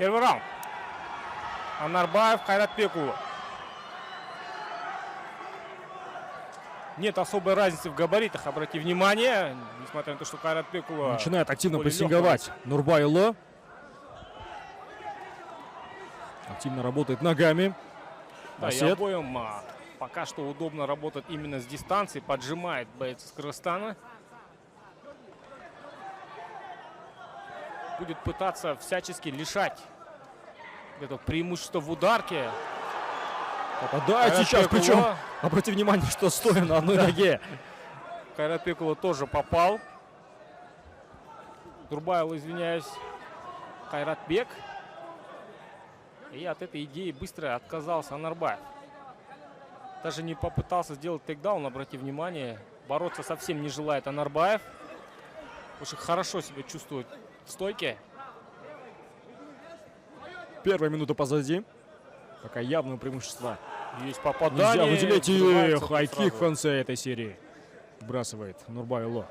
Первый раунд. Анарбаев, Кайратбекулы. Нет особой разницы в габаритах, обрати внимание. Несмотря на то, что Кайратбекулы начинает активно прессинговать Нурбайулло. Активно работает ногами. Да, и обоим пока что удобно работать именно с дистанции. Поджимает боец из Кыргызстана. Будет пытаться всячески лишать это преимущество в ударке. Попадает сейчас, причем, обрати внимание, что стоя на одной ноге. Кайратбекулы тоже попал. Нурбайулло, извиняюсь, Кайратбек. И от этой идеи быстро отказался Анарбаев. Даже не попытался сделать тейкдаун, обрати внимание. Бороться совсем не желает Анарбаев. Очень хорошо себя чувствует в стойке. Первая минута позади. Пока явное преимущество. Есть попадание. Нельзя выделять и хайкик в конце этой серии. Вбрасывает Нурбайулло.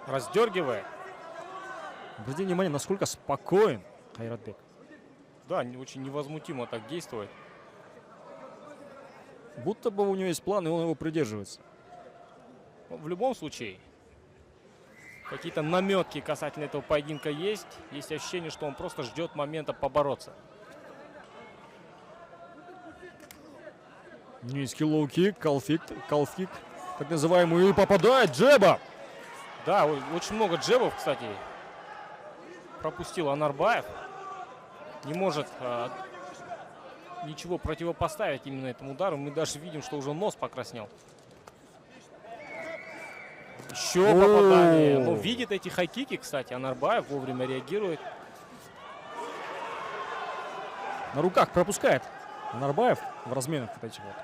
Раздергивает. Обратите внимание, насколько спокоен Кайратбек. Да, очень невозмутимо так действует. Будто бы у него есть план, и он его придерживается. В любом случае, какие-то наметки касательно этого поединка есть. Есть ощущение, что он просто ждет момента побороться. Низкий лоу-кик, калфик, так называемый, и попадает джеба. Да, очень много джебов, кстати, пропустил Анарбаев. Не может ничего противопоставить именно этому удару. Мы даже видим, что уже нос покраснел. Еще попадание. Но видит эти хайкики, кстати, Анарбаев вовремя реагирует. На руках пропускает Анарбаев в разменах вот этих вот.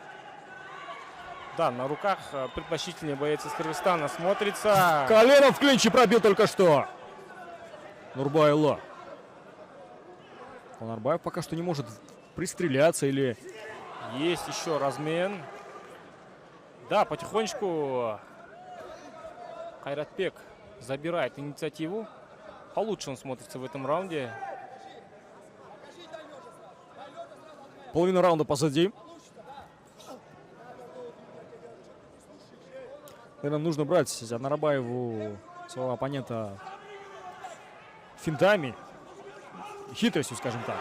Да, на руках предпочтительнее боец из Кыргызстана смотрится. Колено в клинче пробил только что Нурбайулло. Анарбаев пока что не может пристреляться или... Есть еще размен. Да, потихонечку Кайратбек забирает инициативу. Получше он смотрится в этом раунде. Половина раунда позади. Наверное, нужно брать Анарбаеву своего оппонента финтами, хитростью, скажем так.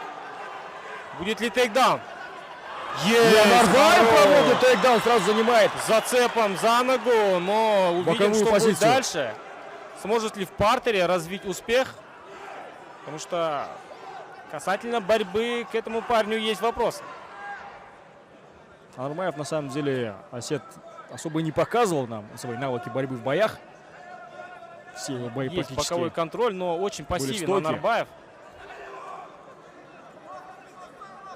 Будет ли тейкдаун? Анарбаев проводит тейкдаун, сразу занимает зацепом за ногу, но увидим, боковую что позицию. будет дальше. Сможет ли в партере развить успех? Потому что касательно борьбы к этому парню есть вопрос. Анарбаев на самом деле, Осет, особо не показывал нам свои навыки борьбы в боях. Все его бои есть практически боковой контроль, но очень пассивен Анарбаев.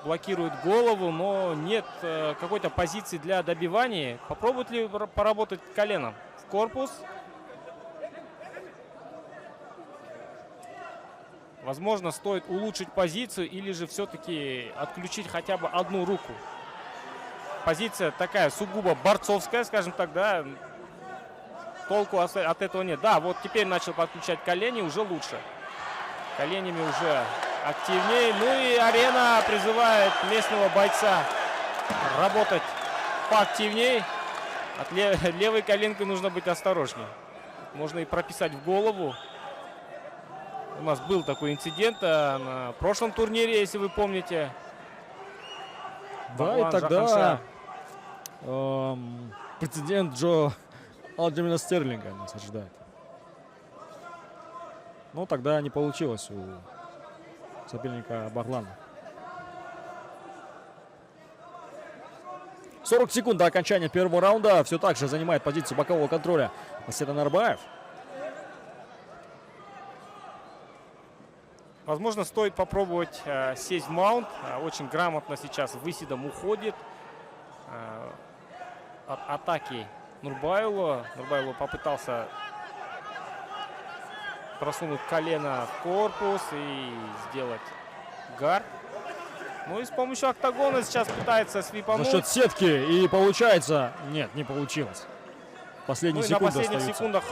Блокирует голову, но нет какой-то позиции для добивания. Попробует ли поработать коленом в корпус? Возможно, стоит улучшить позицию или же все-таки отключить хотя бы одну руку. Позиция такая сугубо борцовская, скажем так, да. Толку от этого нет. Да, вот теперь начал подключать колени, уже лучше. Коленями уже активнее. Ну и арена призывает местного бойца работать поактивнее. От левой коленкой нужно быть осторожнее. Можно и прописать в голову. У нас был такой инцидент на прошлом турнире, если вы помните. Да, Баглан и тогда Жаханша. прецедент Джо Алджамина Стерлинга нас ожидает. Но тогда не получилось у соперника Баглана. 40 секунд до окончания первого раунда. Все так же занимает позицию бокового контроля Осет Анарбаев. Возможно, стоит попробовать сесть в маунт. Очень грамотно сейчас выседом уходит от атаки Нурбайулло. Нурбайулло попытался просунуть колено в корпус и сделать гар. Ну и с помощью октагона сейчас пытается свипануть. За счет сетки, и получается... Нет, не получилось. Последние Ну и секунды на последних остаются. секундах...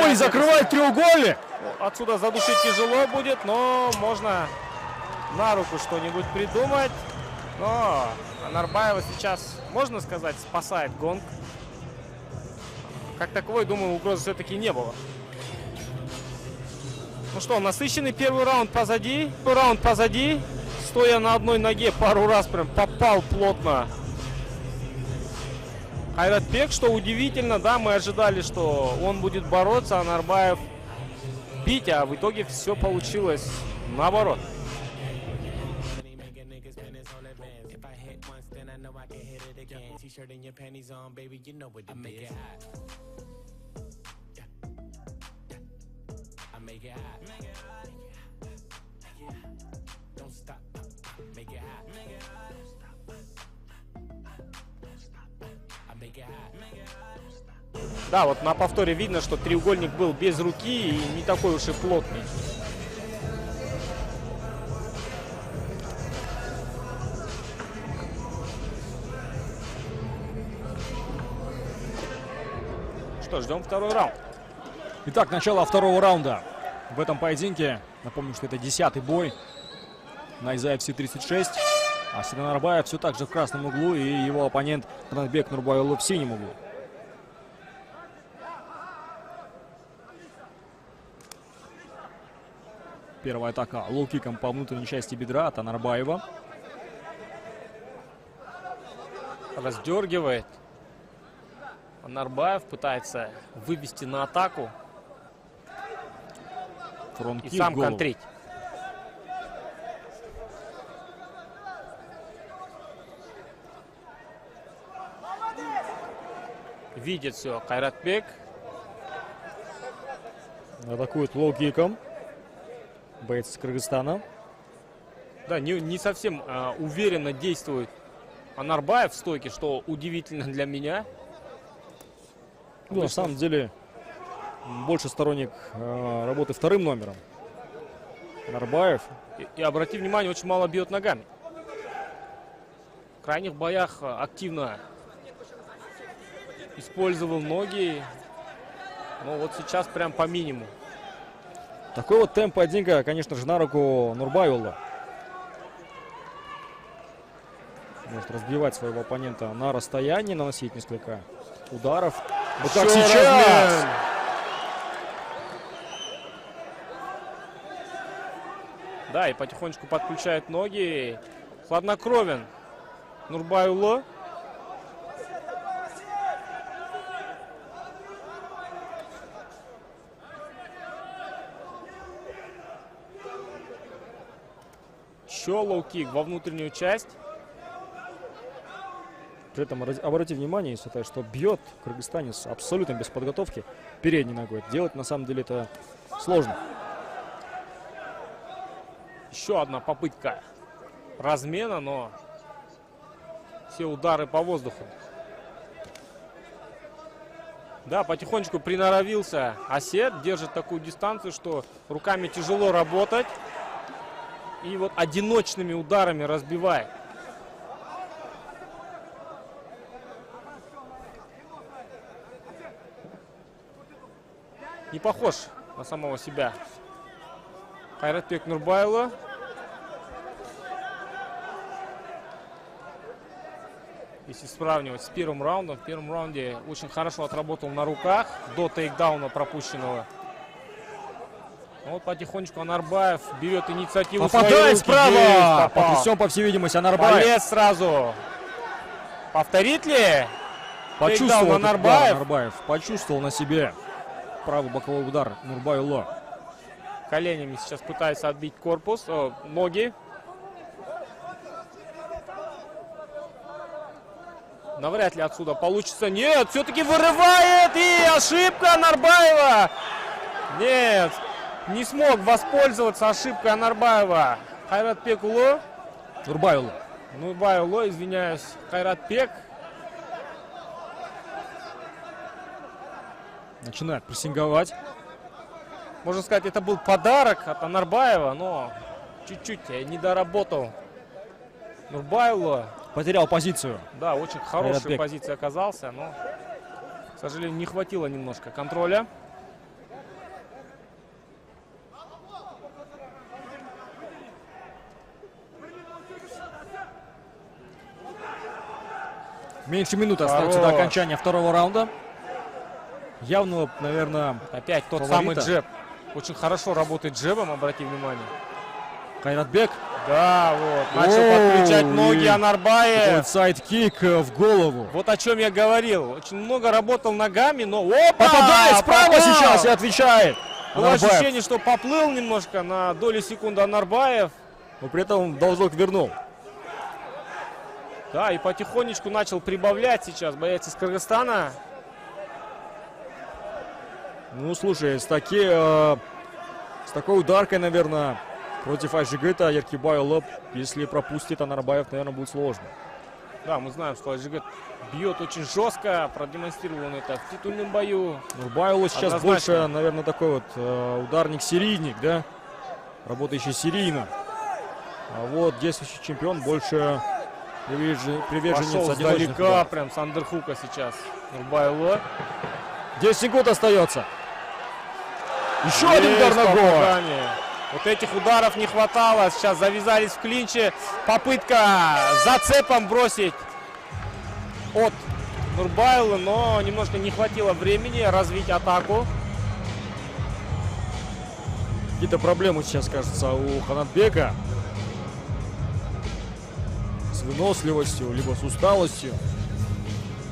Ой, закрывает треугольник! Отсюда задушить тяжело будет, но можно на руку что-нибудь придумать. Но Анарбаева сейчас, можно сказать, спасает гонг. Как таковой, думаю, угрозы все-таки не было. Ну что, насыщенный первый раунд позади. Стоя на одной ноге пару раз прям попал плотно Кайратбек, что удивительно, да, мы ожидали, что он будет бороться, а Анарбаев бить, а в итоге все получилось наоборот. Да, вот на повторе видно, что треугольник был без руки и не такой уж и плотный. Что, ждем второй раунд. Итак, начало второго раунда в этом поединке. Напомню, что это 10-й бой на IZFC 36. А Асет Анарбаев все так же в красном углу, и его оппонент Кайратбек Нурбайулы в синем углу. Первая атака лоу-киком по внутренней части бедра от Анарбаева. Раздергивает. Анарбаев пытается вывести на атаку Фронт-кик и сам в голову. контрить. Видит все Кайратбек. Атакует лоу-киком боец из Кыргызстана. Да, не совсем уверенно действует Анарбаев в стойке, что удивительно для меня. Ну, на самом деле, больше сторонник работы вторым номером. Анарбаев. И обрати внимание, очень мало бьет ногами. В крайних боях активно использовал ноги. Но вот сейчас прям по минимуму. Такой вот темп поединка, конечно же, на руку Нурбайулла. Может разбивать своего оппонента на расстоянии, наносить несколько ударов. Вот так Еще сейчас! размен. Да, и потихонечку подключает ноги. Хладнокровен Нурбайулла. Еще лоу-кик во внутреннюю часть. При этом обратите внимание, если что бьет кыргызстанец абсолютно без подготовки передней ногой. Делать на самом деле это сложно. Еще одна попытка размена, но все удары по воздуху. Да, потихонечку приноровился Асет, держит такую дистанцию, что руками тяжело работать. И вот одиночными ударами разбивает. Не похож на самого себя Кайратбек Нурбайулла. Если сравнивать с первым раундом, в первом раунде очень хорошо отработал на руках до тейкдауна пропущенного. Вот потихонечку Анарбаев берет инициативу. Попадает справа! Попал. По всем, по всей видимости, Анарбаев Полез сразу. Повторит ли? почувствовал Тейкдаун этот удар Анарбаев. Анарбаев. Почувствовал на себе правый боковой удар Нурбайулла. Коленями сейчас пытается отбить корпус, ноги. Навряд ли отсюда получится. Нет, все-таки вырывает. И ошибка Анарбаева. Нет, не смог воспользоваться ошибкой Анарбаева. Кайратбек Улы. Нурбайулла. Нурбайулла, извиняюсь. Кайратбек. Начинает прессинговать. Можно сказать, это был подарок от Анарбаева, но чуть-чуть не доработал Нурбайулла. Потерял позицию. Да, очень хорошая Кайратбек. позиция оказался, но, к сожалению, не хватило немножко контроля. Меньше минуты остается до Хорош. окончания второго раунда. Явно, наверное, Опять тот фаворита. самый джеб. Очень хорошо работает джебом, обрати внимание. Кайратбек. Да, вот. Начал Оу, подключать ноги и Анарбаев. Сайдкик в голову. Вот о чем я говорил. Очень много работал ногами, но... Опа! Попадает справа Попал! сейчас и отвечает. Было Анарбаев. ощущение, что поплыл немножко на долю секунды Анарбаев. Но при этом должок вернул. Да, и потихонечку начал прибавлять сейчас боец из Кыргызстана. Ну, слушай, с такой ударкой, наверное, против Айжигыта Яркибай Лоб, если пропустит Анарбаев, наверное, будет сложно. Да, мы знаем, что Айжигыт бьет очень жестко. Продемонстрировал он это в титульном бою. Нурбайулу сейчас Однозначно. больше, наверное, такой вот ударник-серийник, да? Работающий серийно. А вот действующий чемпион больше приверженец Пошел одиночных издалека, ударов. прям с андерхука сейчас. Нурбайло. 10 секунд остается. Еще один удар Есть ногой. попадание. Вот этих ударов не хватало. Сейчас завязались в клинче. Попытка зацепом бросить от Нурбайла, но немножко не хватило времени развить атаку. Какие-то проблемы сейчас, кажется, у Ханатбека. С выносливостью, либо с усталостью.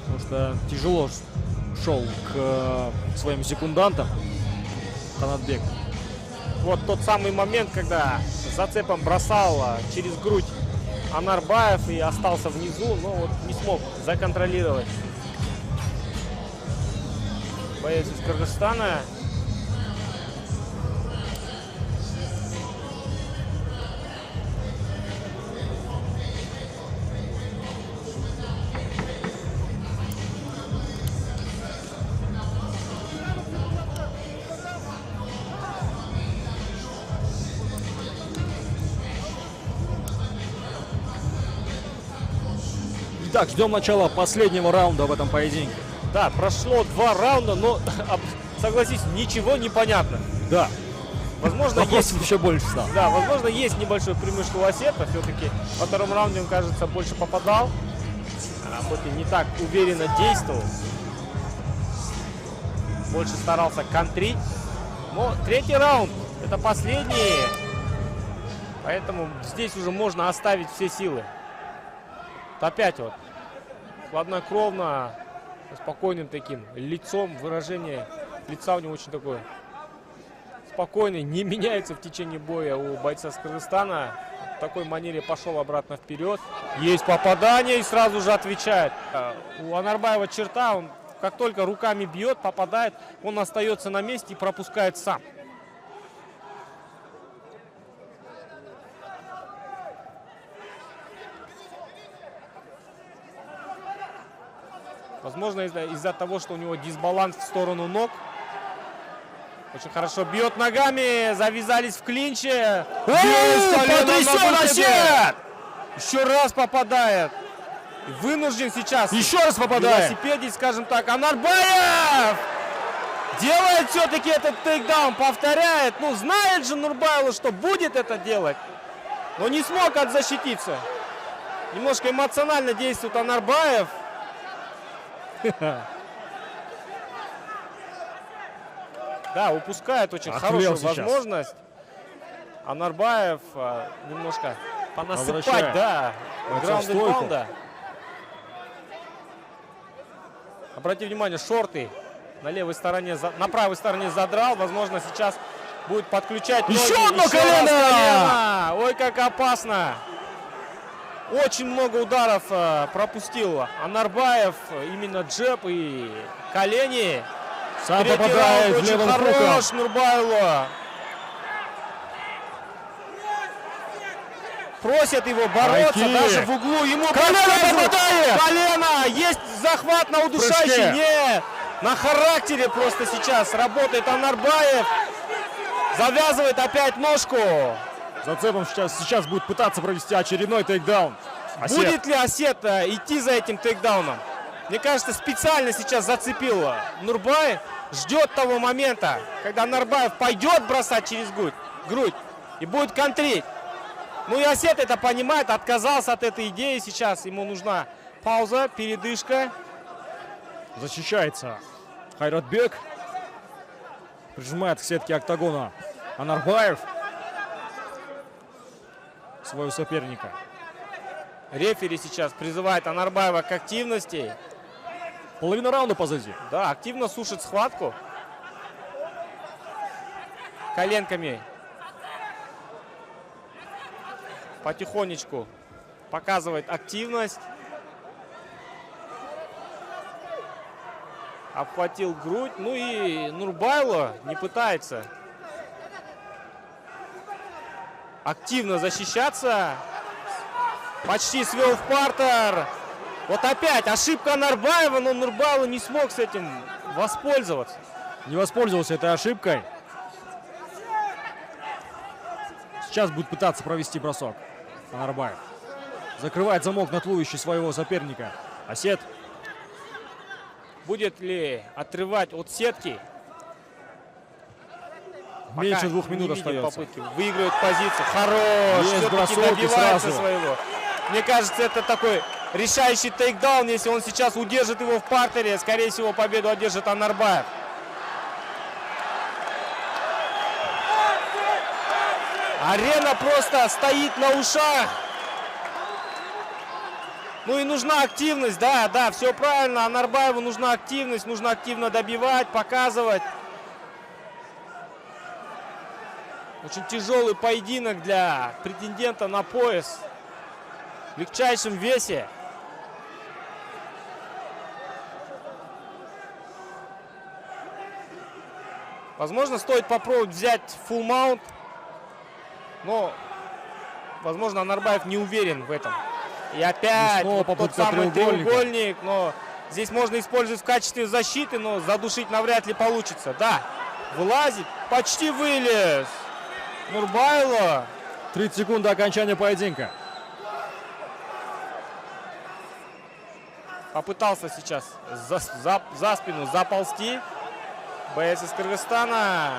Потому что тяжело шел к своим секундантам Ханатбек. Вот тот самый момент, когда зацепом бросал через грудь Анарбаев и остался внизу, но вот не смог законтролировать боец из Кыргызстана. Итак, ждем начала последнего раунда в этом поединке. Да, прошло 2 раунда, но, согласись, ничего не понятно. Да, Возможно, вопросов есть, еще больше стало. да, возможно, есть небольшое преимущество у Осета. Все-таки во втором раунде он, кажется, больше попадал. Хоть и не так уверенно действовал. Больше старался контрить. Но третий раунд, это последний. Поэтому здесь уже можно оставить все силы. Вот опять вот хладнокровно, со спокойным таким лицом, выражение лица у него очень такое спокойный, не меняется в течение боя у бойца с Кыргызстана. В такой манере пошел обратно вперед. Есть попадание и сразу же отвечает. У Анарбаева черта, он как только руками бьет, попадает, он остается на месте и пропускает сам. Возможно, из-за того, что у него дисбаланс в сторону ног. Очень хорошо бьет ногами. Завязались в клинче. Потрясен Осет! Еще раз попадает. И вынужден сейчас. Еще раз попадает. Велосипедить, скажем так. Анарбаев делает все-таки этот тейкдаун. Повторяет. Ну, знает же Нурбайло, что будет это делать. Но не смог отзащититься. Немножко эмоционально действует Анарбаев. Да, упускает очень Отвлел хорошую сейчас. возможность. Анарбаев немножко понасыпать, Возвращает да, бойца в граунд энд стойку. паунда. Обратите внимание, шорты на левой стороне, на правой стороне задрал. Возможно, сейчас будет подключать ноги. Еще одно раз колено! колено! Ой, как опасно! Очень много ударов пропустил Анарбаев. Именно джеб и колени. Сам Третий попадает раунд левым очень хуком. хорош Нурбайло. Просят его бороться, Хайкик. даже в углу. Ему Колено подсказывают. попадает! Колено! Есть захват на удушающий. Прыжке. Нет! На характере просто сейчас работает Анарбаев. Завязывает опять ножку. Зацепом сейчас будет пытаться провести очередной тейкдаун. Осет. Будет ли Осет идти за этим тейкдауном? Мне кажется, специально сейчас зацепил Нурбай. Ждет того момента, когда Анарбаев пойдет бросать через грудь и будет контрить. Ну и Осет это понимает, отказался от этой идеи сейчас. Ему нужна Пауза, передышка. Защищается Хайратбек. Прижимает к сетке октагона Анарбаев своего соперника. Рефери сейчас призывает Анарбаева к активности. Половина раунда позади. Да, активно сушит схватку. Коленками. Потихонечку показывает активность. Обхватил грудь. Ну и Нурбайло не пытается активно защищаться. Почти свел в партер. Вот опять ошибка Нарбаева, но Нурбайло не смог с этим воспользоваться. Не воспользовался этой ошибкой. Сейчас будет пытаться провести бросок Анарбаев. Закрывает замок на туловище своего соперника. Асет. Будет ли отрывать от сетки? Меньше Пока 2 минут не видит остается. попытки. Выигрывает позицию. Хорош. Есть Все-таки бросок и добивается сразу. своего. Мне кажется, это такой решающий тейкдаун. Если он сейчас удержит его в партере, скорее всего, победу одержит Анарбаев. Арена просто стоит на ушах. Ну и нужна активность, да, все правильно. Анарбаеву нужна активность, нужно активно добивать, показывать. Очень тяжелый поединок для претендента на пояс в легчайшем весе. Возможно, стоит попробовать взять full mount, но, возможно, Анарбаев не уверен в этом. И опять снова вот тот попытка самый треугольника. треугольник, но здесь можно использовать в качестве защиты, но задушить навряд ли получится. Да, вылазит, почти вылез. Нурбайло. 30 секунд до окончания поединка. Попытался сейчас за спину заползти. Боец из Кыргызстана.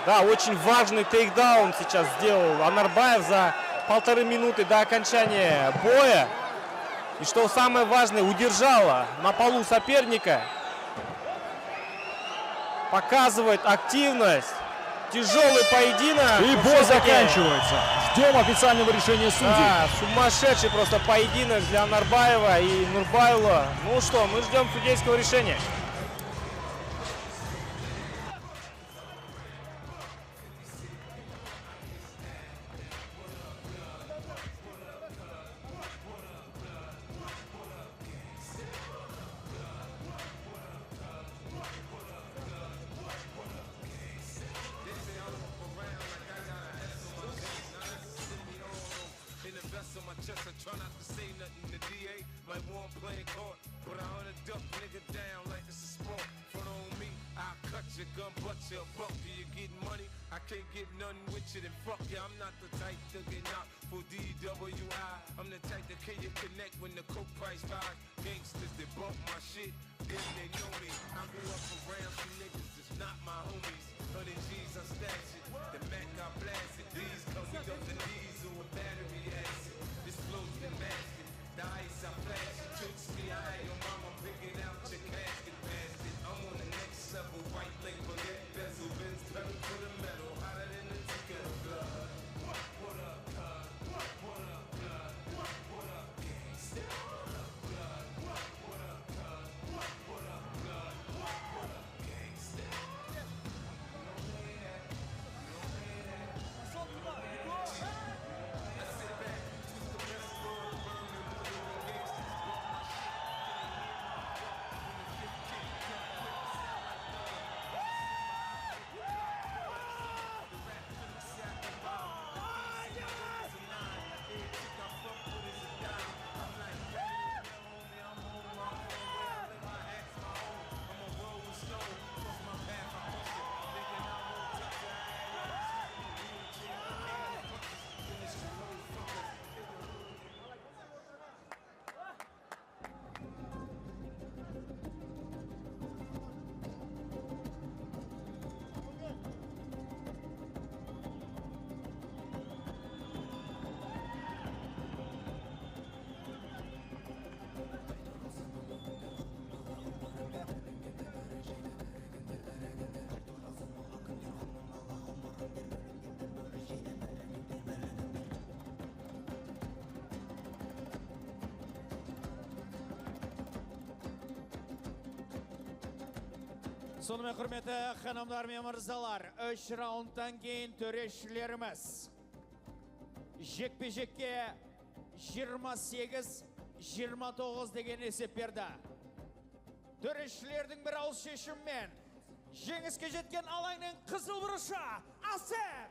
Да, очень важный тейкдаун сейчас сделал Анарбаев за 1,5 минуты до окончания боя. И что самое важное, удержала на полу соперника. Показывает активность. Тяжелый поединок. И но бой все-таки, заканчивается. Ждем официального решения судей. да, сумасшедший просто поединок для Анарбаева и Нурбайло. Ну что, мы ждем судейского решения. Сонымен құрметті ханымдар мен мырзалар, 3 раундтан кейін төрешілеріміз жекпе-жекке 28-29 деген есеп берді. Төрешілердің бір ауыз шешіммен жеңіске жеткен алаңның қызыл бұрышы Асет